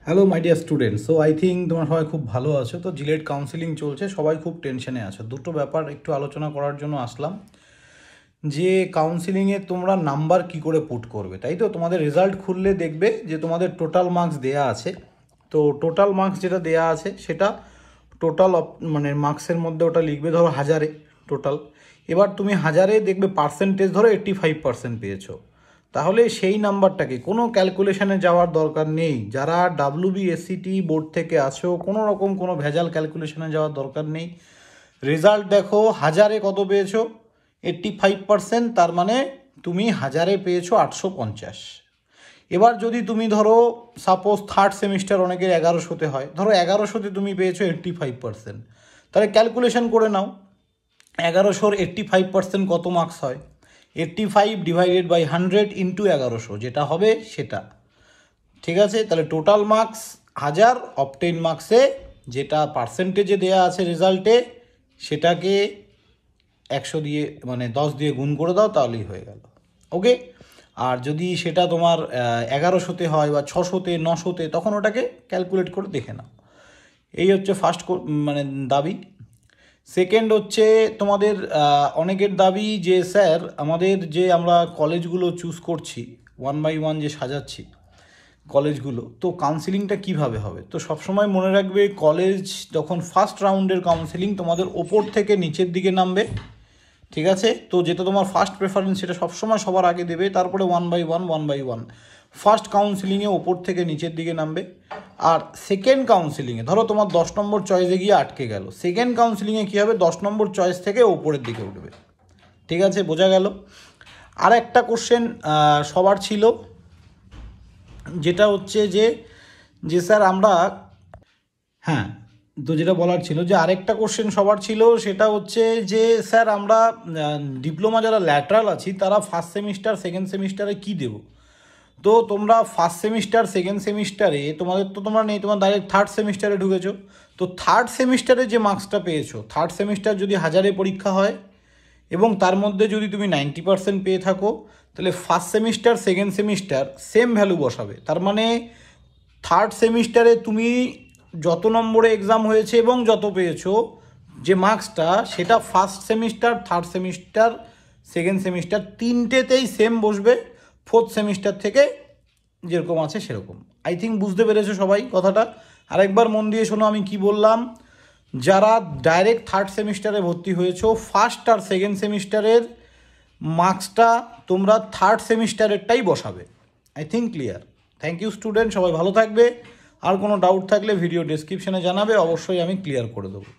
Hello my dear student. So I think তোমরা সবাই খুব ভালো আছো। তো জিলেট কাউন্সিলিং চলছে, সবাই খুব টেনশনে আছো। দুটো ব্যাপার একটু আলোচনা করার জন্য আসলাম, যে কাউন্সিলিংয়ে তোমরা নাম্বার কি করে পুট করবে, তাই তো? তোমাদের রেজাল্ট খুললে দেখবে যে তোমাদের টোটাল মার্কস দেয়া আছে। তো টোটাল মার্কস যেটা দেয়া আছে সেটা টোটাল মানে মার্কসের মধ্যে ওটা লিখবে, ধরো 1000-এ টোটাল। এবার তুমি 1000-এ দেখবে পার্সেন্টেজ ধরো 85% পেয়েছো, তাহলে সেই নাম্বারটাকে কোনো ক্যালকুলেশনে যাওয়ার দরকার নেই। যারা WBSCT বোর্ড থেকে আছো, কোনো রকম কোনো ভেজাল ক্যালকুলেশনে যাওয়ার দরকার নেই। রেজাল্ট দেখো, 1000-এ কত পেয়েছো? 85%, তার মানে তুমি 1000-এ পেয়েছো 850। এবার যদি তুমি ধরো সাপোজ থার্ড সেমিস্টার অনেকের 1100-তে হয়, ধরো 1100-তে তুমি পেয়েছো 85%, তাহলে ক্যালকুলেশন করে নাও 1100-র 85% কত মার্কস হয়। 85 ডিভাইডেড বাই 100 ইন্টু 1100 যেটা হবে সেটা, ঠিক আছে? তাহলে টোটাল মার্কস 1000, অবটেইন মার্কসে যেটা পার্সেন্টেজে দেওয়া আছে রেজাল্টে সেটাকে 100 দিয়ে মানে 10 দিয়ে গুণ করে দাও, তাহলেই হয়ে গেল। ওকে। আর যদি সেটা তোমার 1100-তে হয় বা 600-তে 900-তে, তখন ওটাকে ক্যালকুলেট করে দেখে নাও। এই হচ্ছে ফার্স্ট মানে দাবি। সেকেন্ড হচ্ছে তোমাদের অনেকের দাবি যে স্যার আমাদের যে আমরা কলেজগুলো চুজ করছি, 1 বাই 1 যে সাজাচ্ছি কলেজগুলো, তো কাউন্সিলিংটা কিভাবে হবে? তো সবসময় মনে রাখবে, কলেজ যখন ফার্স্ট রাউন্ডের কাউন্সিলিং তোমাদের ওপর থেকে নিচের দিকে নামবে, ঠিক আছে? তো যেটা তোমার ফার্স্ট প্রেফারেন্স সেটা সবসময় সবার আগে দেবে, তারপরে 1 বাই 1 ফার্স্ট কাউন্সিলিংয়ে ওপর থেকে নিচের দিকে নামবে। আর সেকেন্ড কাউন্সিলিংয়ে ধরো তোমার 10 নম্বর চয়েসে গিয়ে আটকে গেল, সেকেন্ড কাউন্সিলিংয়ে কী হবে? 10 নম্বর চয়েস থেকে ওপরের দিকে উঠবে, ঠিক আছে? বোঝা গেল? আর একটা কোশ্চেন সবার ছিল, যেটা হচ্ছে যে স্যার আমরা, হ্যাঁ, তো যেটা বলার ছিল যে আরেকটা কোশ্চেন সবার ছিল, সেটা হচ্ছে যে স্যার আমরা ডিপ্লোমা যারা ল্যাটারাল আছি তারা ফার্স্ট সেমিস্টার সেকেন্ড সেমিস্টারে কী দেবো? তো তোমরা ফার্স্ট সেমিস্টার সেকেন্ড সেমিস্টারে তোমাদের তো তোমরা নেই, তোমার ডাইরেক্ট থার্ড সেমিস্টারে ঢুকেছো। তো থার্ড সেমিস্টারে যে মার্কসটা পেয়েছো, থার্ড সেমিস্টার যদি 1000-এ পরীক্ষা হয় এবং তার মধ্যে যদি তুমি 90% পেয়ে থাকো, তাহলে first semester second semester same value বসাবে। তার মানে থার্ড সেমিস্টারে তুমি যত নম্বরে এক্সাম হয়েছে এবং যত পেয়েছো যে মার্কসটা, সেটা first semester third semester second semester তিনটেতেই সেম বসবে, ফোর্থ সেমিস্টার থেকে যেরকম আছে সেরকম। আই থিঙ্ক বুঝতে পেরেছো সবাই কথাটা। আরেকবার মন দিয়ে শোনো আমি কি বললাম। যারা ডাইরেক্ট থার্ড সেমিস্টারে ভর্তি হয়েছো, ফার্স্ট আর সেকেন্ড সেমিস্টারের মার্কসটা তোমরা থার্ড সেমিস্টারেরটাই বসাবে। I think clear. Thank you student, সবাই ভালো থাকবে। আর কোনো ডাউট থাকলে ভিডিও ডেসক্রিপশনে জানাবে, অবশ্যই আমি ক্লিয়ার করে দেবো।